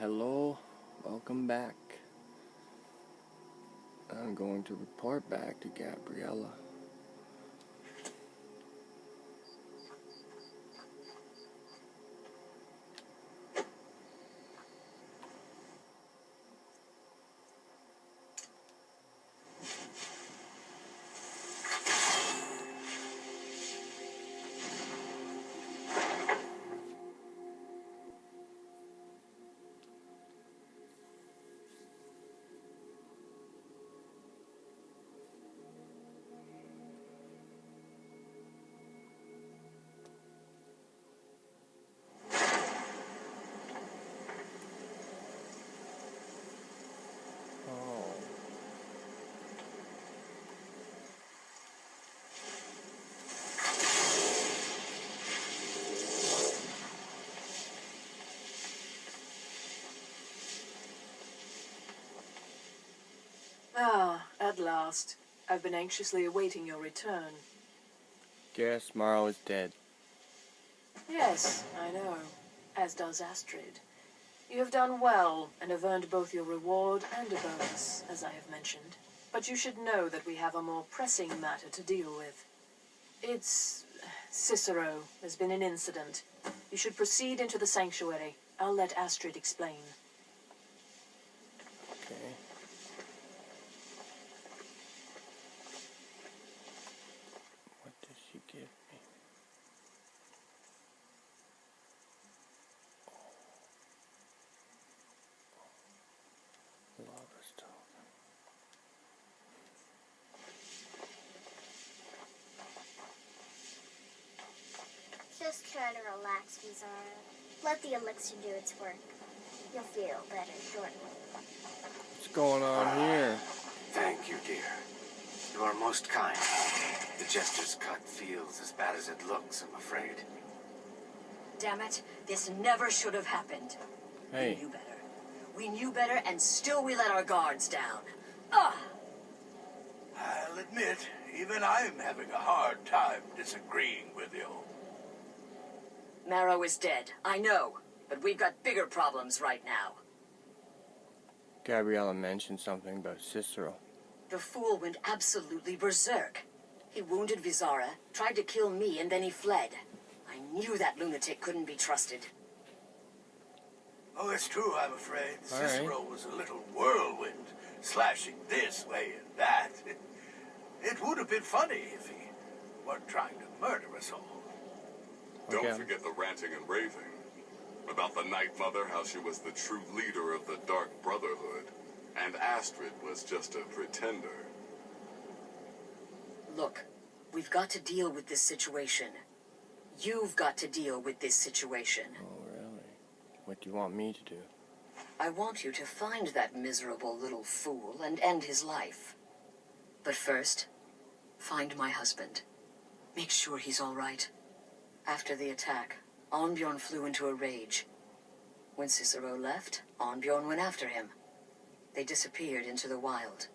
Hello, welcome back. I'm going to report back to Gabriella. Ah, at last. I've been anxiously awaiting your return. Guess Morrow is dead. Yes, I know. As does Astrid. You have done well, and have earned both your reward and a bonus, as I have mentioned. But you should know that we have a more pressing matter to deal with. It's... Cicero. There's been an incident. You should proceed into the sanctuary. I'll let Astrid explain. Okay. What does she give me? Lava stone. Just try to relax, Vizara. Let the elixir do its work. You'll feel better shortly. What's going on here? Thank you, dear. You are most kind. The jester's cut feels as bad as it looks, I'm afraid. Damn it, this never should have happened. Hey. We knew better. We knew better, and still we let our guards down. Ugh! I'll admit, even I'm having a hard time disagreeing with you. Marrow is dead, I know, but we've got bigger problems right now. Gabriella mentioned something about Cicero. The fool went absolutely berserk. He wounded Vizara, tried to kill me, and then he fled. I knew that lunatic couldn't be trusted. Oh, it's true, I'm afraid. All right. Cicero was a little whirlwind, slashing this way and that. It would have been funny if he weren't trying to murder us all. Okay. Don't forget the ranting and raving. About the Night Mother, how she was the true leader of the Dark Brotherhood. And Astrid was just a pretender. Look, we've got to deal with this situation. You've got to deal with this situation. Oh, really? What do you want me to do? I want you to find that miserable little fool and end his life. But first, find my husband. Make sure he's all right. After the attack, Arnbjorn flew into a rage. When Cicero left, Arnbjorn went after him. They disappeared into the wild.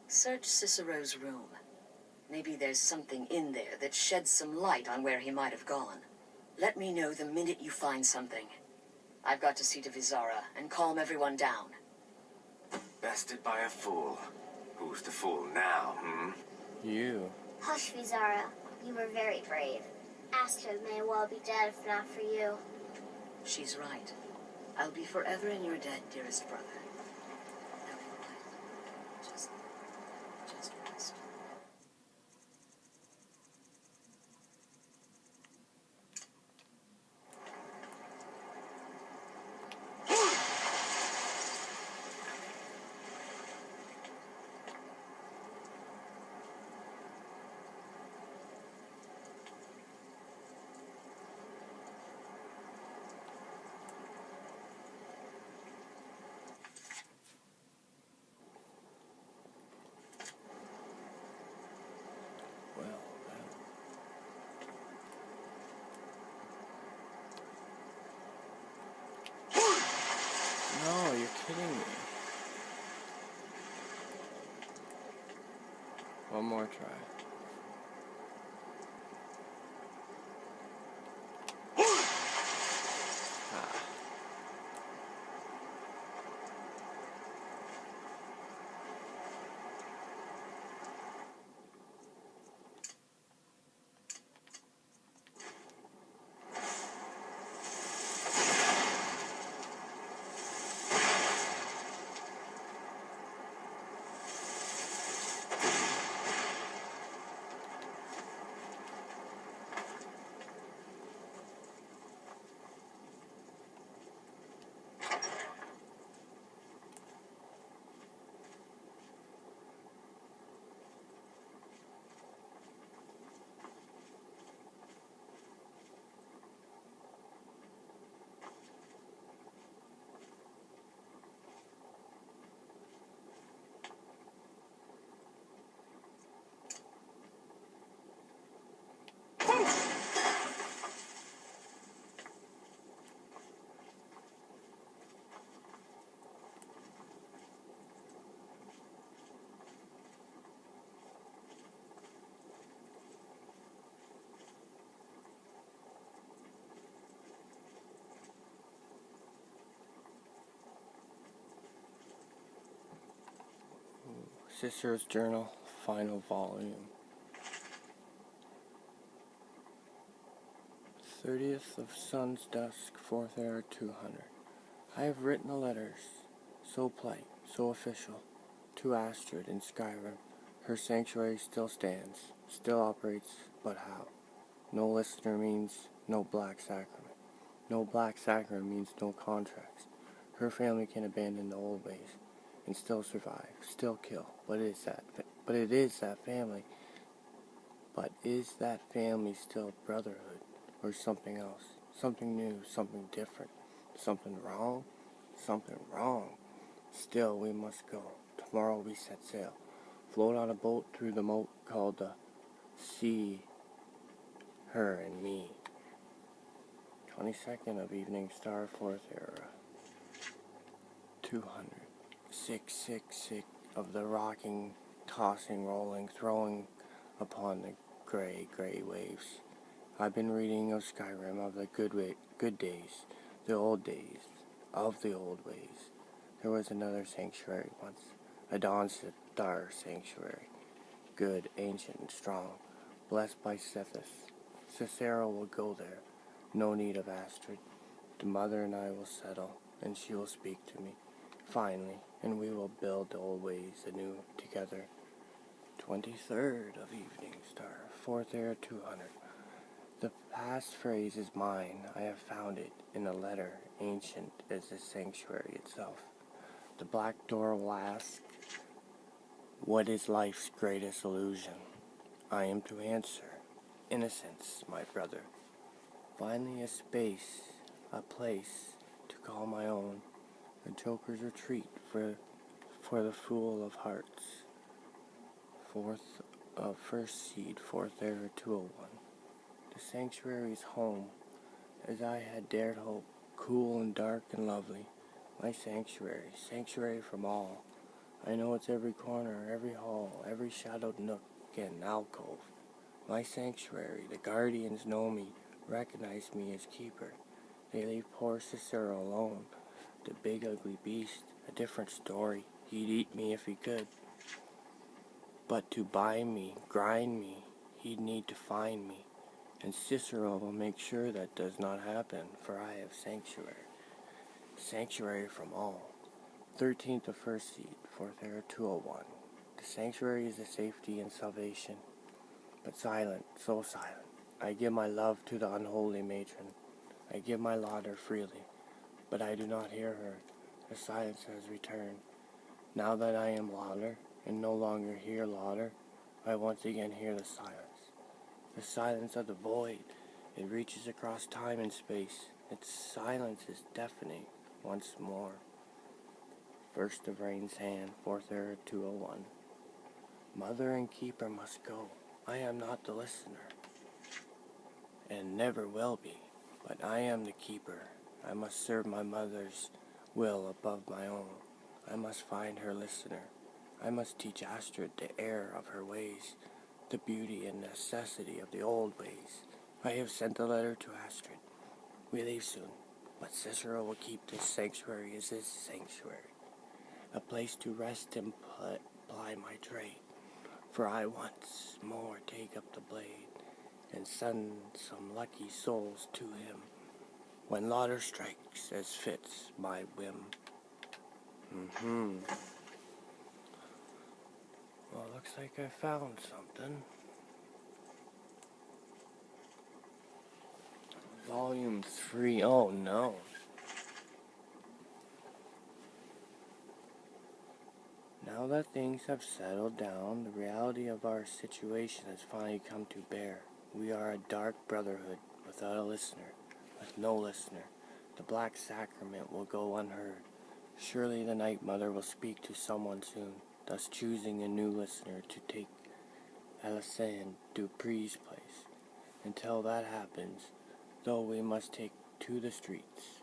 Search Cicero's room. Maybe there's something in there that sheds some light on where he might have gone. Let me know the minute you find something. I've got to see to Vizara and calm everyone down. Bested by a fool. Who's the fool now, You. Hush, Vizara. You were very brave. Astrid may well be dead if not for you. She's right. I'll be forever in your debt, dearest brother. Now be quiet. Just rest. No, you're kidding me. One more try. Ah. Sister's Journal, final volume. 30th of sun's dusk, 4th era 200. I have written the letters, so polite, so official, to Astrid in SKYRIM. Her sanctuary still stands, still operates, but how? No listener means no black sacrament. No black sacrament means no contracts. Her family can abandon the old ways and still survive, still kill. But it is that family. But is that family still brotherhood or something else? Something new, something different, something wrong? Something wrong. Still, we must go. Tomorrow we set sail. Float on a boat through the moat called the sea. Her and me. 22nd of Evening Star, 4th era. 200. Sick of the rocking, tossing, rolling, throwing upon the gray waves. I've been reading of SKYRIM, of the good days, the old days, of the old ways. There was another sanctuary once, a dawn star sanctuary, good, ancient, and strong, blessed by Sethis. Cicero will go there, no need of Astrid. The mother and I will settle, and she will speak to me, finally, and we will build the old ways anew together. 23rd of Evening Star, 4th era 200. The past phrase is mine. I have found it in a letter, ancient as the sanctuary itself. The black door will ask, what is life's greatest illusion? I am to answer, innocence, my brother. Finally a space, a place to call my own, a joker's retreat for the fool of hearts. First seed, 4th era 201. The sanctuary's home, as I had dared hope, cool and dark and lovely. My sanctuary from all. I know its every corner, every hall, every shadowed nook and alcove. My sanctuary, the guardians know me, recognize me as keeper. They leave poor Cicero alone. The big ugly beast, a different story. He'd eat me if he could. But to buy me, grind me, he'd need to find me. And Cicero will make sure that does not happen, for I have sanctuary. Sanctuary from all. 13th of first seed, 4th era 201. The sanctuary is the safety and salvation. But silent, so silent. I give my love to the unholy matron. I give my lauder freely. But I do not hear her. The silence has returned. Now that I am lauder, and no longer hear lauder, I once again hear the silence. The silence of the void. It reaches across time and space. Its silence is deafening once more. First of Rain's hand, 4th era 201. Mother and keeper must go. I am not the listener, and never will be, but I am the keeper. I must serve my mother's will above my own. I must find her listener. I must teach Astrid the error of her ways, the beauty and necessity of the old ways. I have sent a letter to Astrid. We leave soon, but Cicero will keep this sanctuary as his sanctuary, a place to rest and ply my trade. For I once more take up the blade and send some lucky souls to him when lauder strikes as fits my whim. Well, looks like I found something. Volume 3. Oh no. Now that things have settled down, the reality of our situation has finally come to bear. We are a dark brotherhood without a listener, with no listener. The black sacrament will go unheard. Surely the Night Mother will speak to someone soon, thus choosing a new listener to take Alessandre Dupree's place. Until that happens, though we must take to the streets,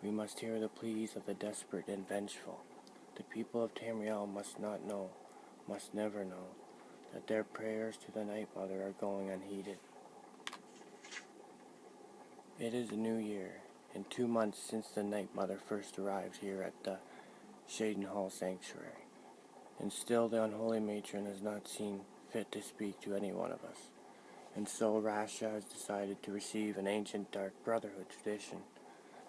we must hear the pleas of the desperate and vengeful. The people of Tamriel must not know, must never know, that their prayers to the Night Mother are going unheeded. It is a new year, and 2 months since the Night Mother first arrived here at the Shadenhall Sanctuary. and still the unholy matron has not seen fit to speak to any one of us. And so Rasha has decided to receive an ancient Dark Brotherhood tradition,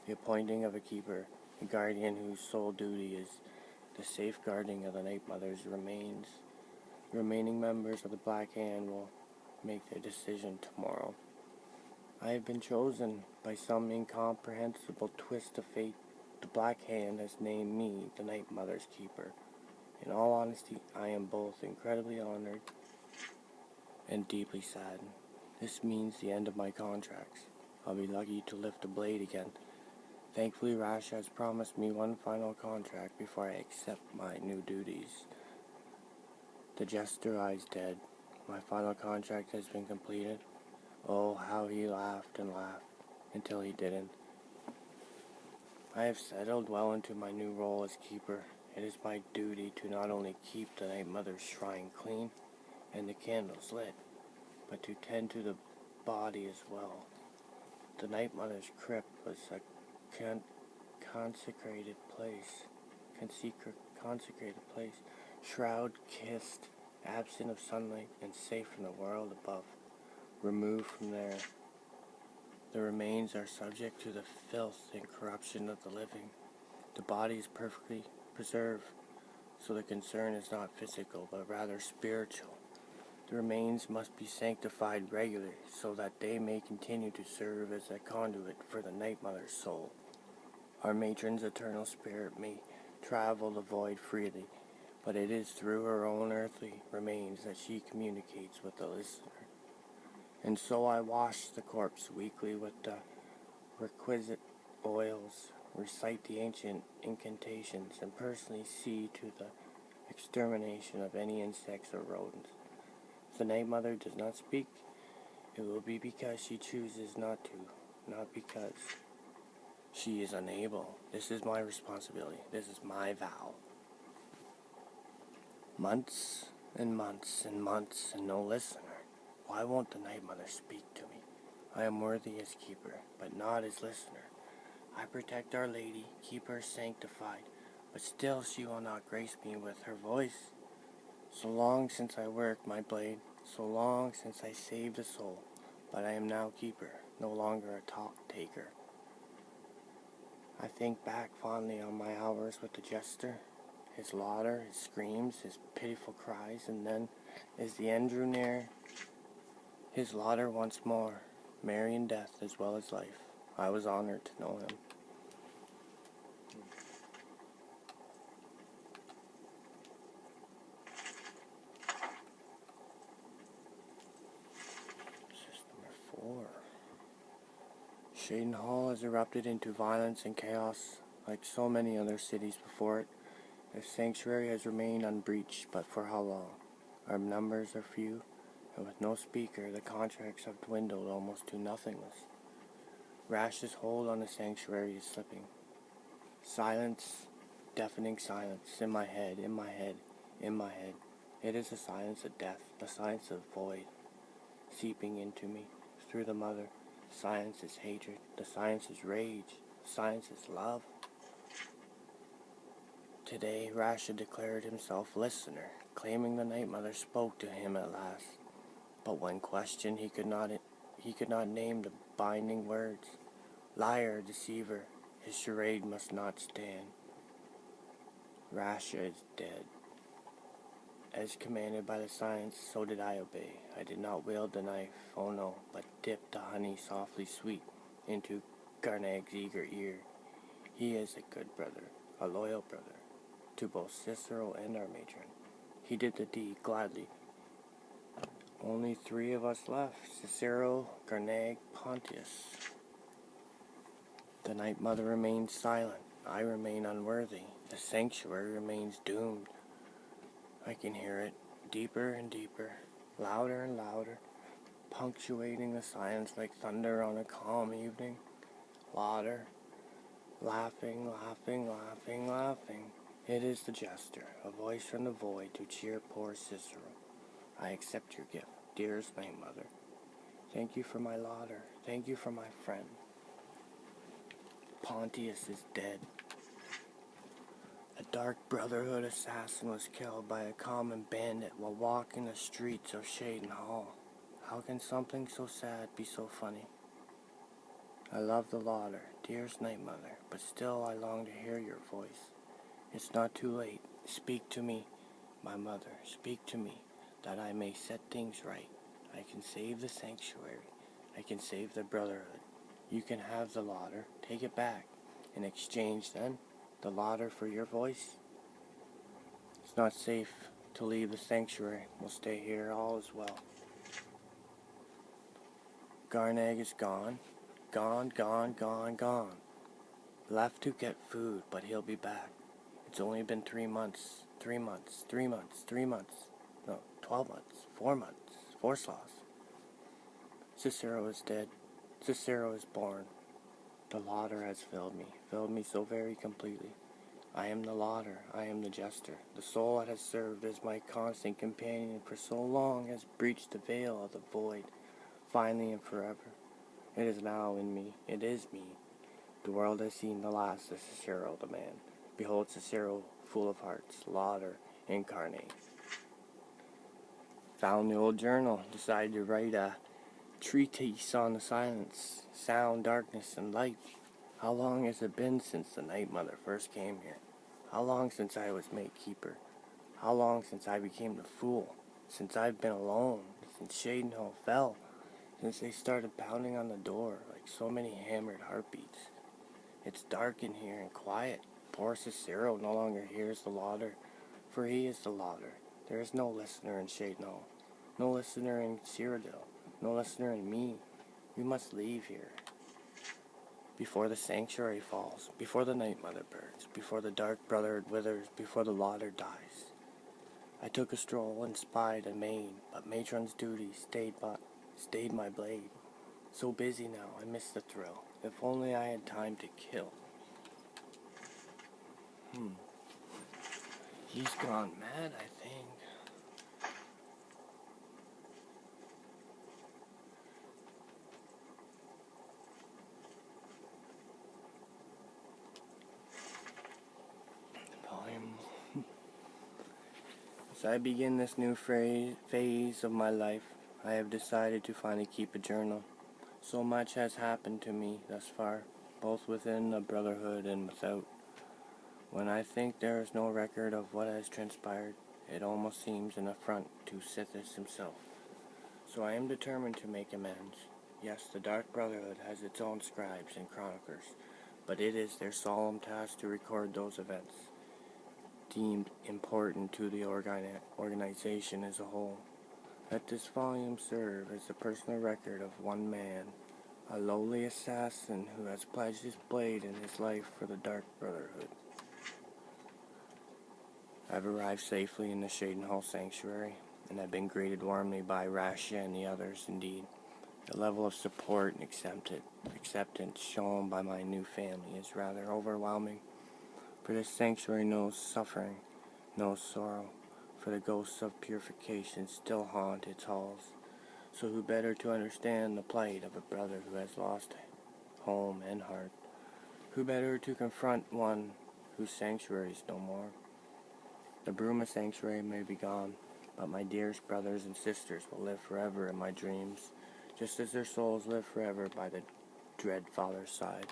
the appointing of a keeper, a guardian whose sole duty is the safeguarding of the Night Mother's remains. The remaining members of the Black Hand will make their decision tomorrow. I have been chosen by some incomprehensible twist of fate. The Black Hand has named me the Night Mother's keeper. In all honesty, I am both incredibly honored and deeply saddened. This means the end of my contracts. I'll be lucky to lift a blade again. Thankfully, Rasha has promised me one final contract before I accept my new duties. The jester lies dead. My final contract has been completed. Oh, how he laughed and laughed until he didn't. I have settled well into my new role as keeper. It is my duty to not only keep the Night Mother's shrine clean and the candles lit, but to tend to the body as well. The Night Mother's crypt was a consecrated place, shroud-kissed, absent of sunlight, and safe from the world above. Removed from there, the remains are subject to the filth and corruption of the living. The body is perfectly preserved, so the concern is not physical, but rather spiritual. The remains must be sanctified regularly, so that they may continue to serve as a conduit for the Night Mother's soul. Our matron's eternal spirit may travel the void freely, but it is through her own earthly remains that she communicates with the listener. And so I wash the corpse weekly with the requisite oils, recite the ancient incantations, and personally see to the extermination of any insects or rodents. If the Night Mother does not speak, it will be because she chooses not to, not because she is unable. This is my responsibility. This is my vow. Months and months and months and no listener. Why won't the Night Mother speak to me? I am worthy as keeper, but not as listener. I protect Our Lady, keep her sanctified, but still she will not grace me with her voice. So long since I worked my blade, so long since I saved a soul, but I am now keeper, no longer a talk taker. I think back fondly on my hours with the jester, his laughter, his screams, his pitiful cries, and then, as the end drew near, his laughter once more, merry in death as well as life. I was honored to know him. System 4. Shaden Hall has erupted into violence and chaos, like so many other cities before it. The sanctuary has remained unbreached, but for how long? Our numbers are few, and with no speaker, the contracts have dwindled almost to nothingness. Rash's hold on the sanctuary is slipping. Silence, deafening silence, in my head, in my head, in my head. It is the silence of death, the silence of void, seeping into me through the mother. The silence is hatred, the silence is rage, the silence is love. Today, Rasha declared himself listener, claiming the Night Mother spoke to him at last. But when questioned, he could not name the binding words. Liar, deceiver, his charade must not stand. Rasha is dead. As commanded by the silence, so did I obey. I did not wield the knife, oh no, but dipped the honey softly sweet into Garnag's eager ear. He is a good brother, a loyal brother, to both Cicero and our matron. He did the deed gladly. Only 3 of us left, Cicero, Garnag, Pontius. The Night Mother remains silent. I remain unworthy. The sanctuary remains doomed. I can hear it, deeper and deeper, louder and louder, punctuating the silence like thunder on a calm evening. Louder, laughing, laughing, laughing, laughing. It is the jester, a voice from the void to cheer poor Cicero. I accept your gift, dearest Night Mother. Thank you for my laughter. Thank you for my friend. Pontius is dead. A Dark Brotherhood assassin was killed by a common bandit while walking the streets of Shaden Hall. How can something so sad be so funny? I love the laughter, dearest Night Mother, but still I long to hear your voice. It's not too late. Speak to me, my mother. Speak to me, that I may set things right. I can save the sanctuary. I can save the Brotherhood. You can have the laughter. Take it back. In exchange, then, the laughter for your voice. It's not safe to leave the sanctuary. We'll stay here. All is well. Garnag is gone. Gone, gone, gone, gone. Left to get food, but he'll be back. It's only been 3 months. 3 months. 3 months. 3 months. No, 12 months. 4 months. 4 sloths. Cicero is dead. Cicero is born. The laughter has filled me so very completely. I am the laughter, I am the jester. The soul that has served as my constant companion for so long has breached the veil of the void, finally and forever. It is now in me, it is me. The world has seen the last of Cicero the man. Behold Cicero, full of hearts, laughter incarnate. Found the old journal, decided to write a treatise on the silence, sound, darkness, and light. How long has it been since the Night Mother first came here? How long since I was made keeper? How long since I became the fool? Since I've been alone? Since Shaden Hall fell? Since they started pounding on the door like so many hammered heartbeats? It's dark in here and quiet. Poor Cicero no longer hears the laughter, for he is the laughter. There is no listener in Shaden Hall, no listener in Cyrodiil, no listener in me. We must leave here. Before the sanctuary falls, before the Night Mother burns, before the Dark Brotherhood withers, before the laughter dies. I took a stroll and spied a maid, but matron's duty stayed my blade. So busy now, I miss the thrill. If only I had time to kill. He's gone mad, I think. As I begin this new phase of my life, I have decided to finally keep a journal. So much has happened to me thus far, both within the Brotherhood and without. When I think there is no record of what has transpired, it almost seems an affront to Sithis himself. So I am determined to make amends. Yes, the Dark Brotherhood has its own scribes and chroniclers, but it is their solemn task to record those events deemed important to the organization as a whole. Let this volume serve as a personal record of one man, a lowly assassin who has pledged his blade and his life for the Dark Brotherhood. I've arrived safely in the Shaden Hall Sanctuary, and have been greeted warmly by Rasha and the others. Indeed, the level of support and acceptance shown by my new family is rather overwhelming. For this sanctuary knows suffering, knows sorrow, for the ghosts of purification still haunt its halls. So who better to understand the plight of a brother who has lost home and heart? Who better to confront one whose sanctuary is no more? The Bruma sanctuary may be gone, but my dearest brothers and sisters will live forever in my dreams, just as their souls live forever by the dread Father's side.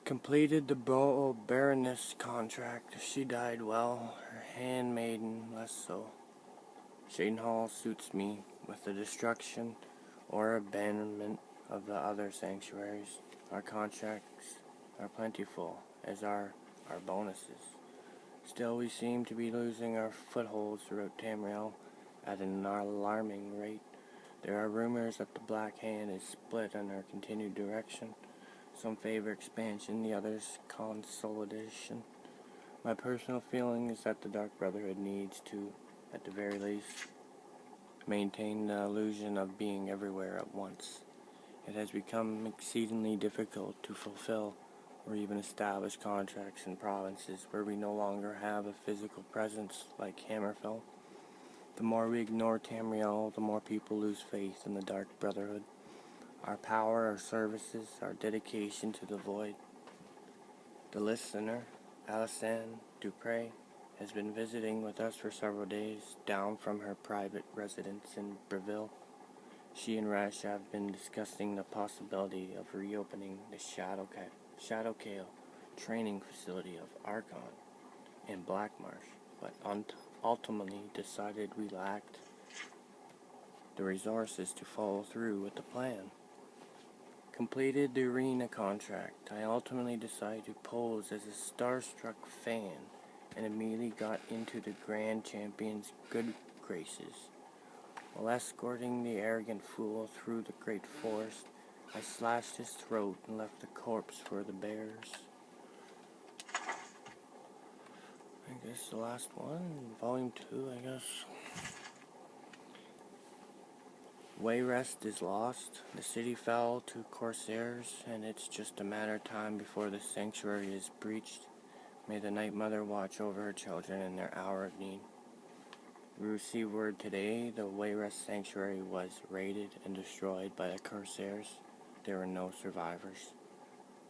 Completed the Baroness contract. She died well, her handmaiden less so. Shaden Hall suits me with the destruction or abandonment of the other sanctuaries. Our contracts are plentiful, as are our bonuses. Still, we seem to be losing our footholds throughout Tamriel at an alarming rate. There are rumors that the Black Hand is split in our continued direction. Some favor expansion, the others consolidation. My personal feeling is that the Dark Brotherhood needs to, at the very least, maintain the illusion of being everywhere at once. It has become exceedingly difficult to fulfill or even establish contracts in provinces where we no longer have a physical presence like Hammerfell. The more we ignore Tamriel, the more people lose faith in the Dark Brotherhood. Our power, our services, our dedication to the void. The listener, Alison Dupre, has been visiting with us for several days, down from her private residence in Breville. She and Rash have been discussing the possibility of reopening the Shadowcale training facility of Archon in Black Marsh, but ultimately decided we lacked the resources to follow through with the plan. Completed the arena contract, I ultimately decided to pose as a starstruck fan and immediately got into the Grand Champion's good graces. While escorting the arrogant fool through the great forest, I slashed his throat and left the corpse for the bears. I guess the last one, volume 2, I guess. Wayrest is lost. The city fell to Corsairs, and it's just a matter of time before the sanctuary is breached. May the Night Mother watch over her children in their hour of need. We received word today the Wayrest Sanctuary was raided and destroyed by the Corsairs. There were no survivors.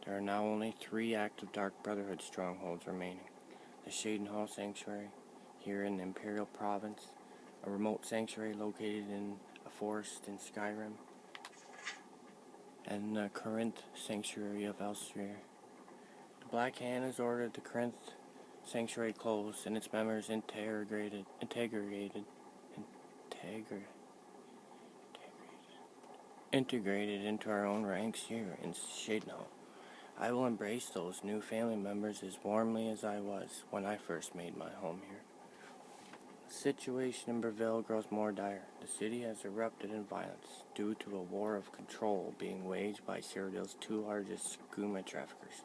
There are now only 3 active Dark Brotherhood strongholds remaining. The Shadenhall Sanctuary, here in the Imperial Province, a remote sanctuary located in a forest in SKYRIM, and the Corinth Sanctuary of Elsewhere. The Black Hand has ordered the Corinth Sanctuary closed and its members integrated into our own ranks here in Shadenhall. I will embrace those new family members as warmly as I was when I first made my home here. The situation in Breville grows more dire. The city has erupted in violence due to a war of control being waged by Cyrodiil's 2 largest skooma traffickers.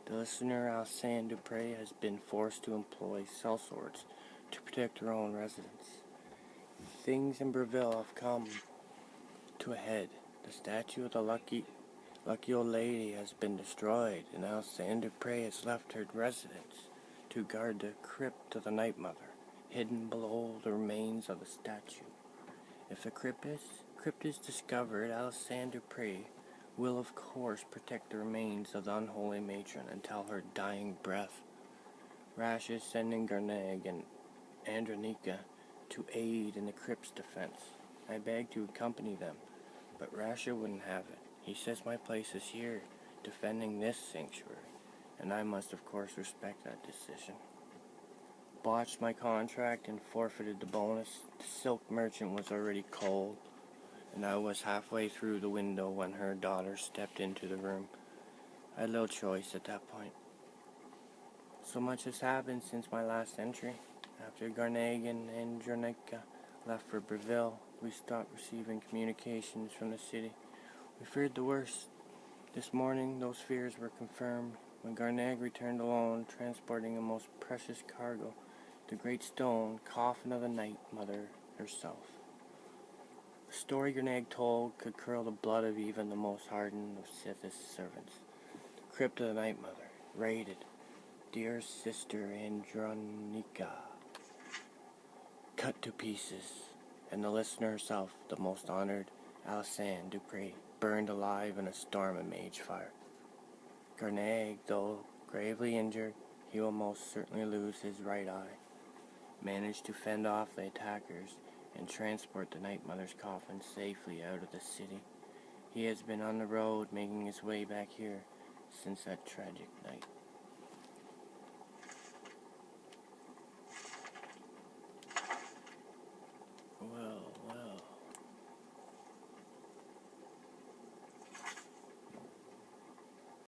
The listener, Alison Dupre, has been forced to employ sellswords to protect her own residents. Things in Breville have come to a head. The statue of the lucky old lady has been destroyed, and Alison Dupre has left her residence to guard the crypt of the Night Mother, hidden below the remains of the statue. If the crypt is discovered, Alison Dupre will of course protect the remains of the unholy matron until her dying breath. Rash is sending Garneg and Andronika to aid in the crypt's defense. I beg to accompany them, but Rasha wouldn't have it. He says my place is here, defending this sanctuary, and I must of course respect that decision. Botched my contract and forfeited the bonus. The silk merchant was already cold, and I was halfway through the window when her daughter stepped into the room. I had little choice at that point. So much has happened since my last entry. After Garneg and Andronika left for Breville, we stopped receiving communications from the city. We feared the worst. This morning, those fears were confirmed when Garneg returned alone, transporting a most precious cargo, the great stone coffin of the Night Mother herself. The story Garneg told could curdle the blood of even the most hardened of Sith's servants. The crypt of the Night Mother, raided. Dear Sister Andronika, cut to pieces, and the listener herself, the most honored Alison Dupre, burned alive in a storm of mage fire. Garneg, though gravely injured, he will most certainly lose his right eye, managed to fend off the attackers and transport the Night Mother's coffin safely out of the city. He has been on the road making his way back here since that tragic night.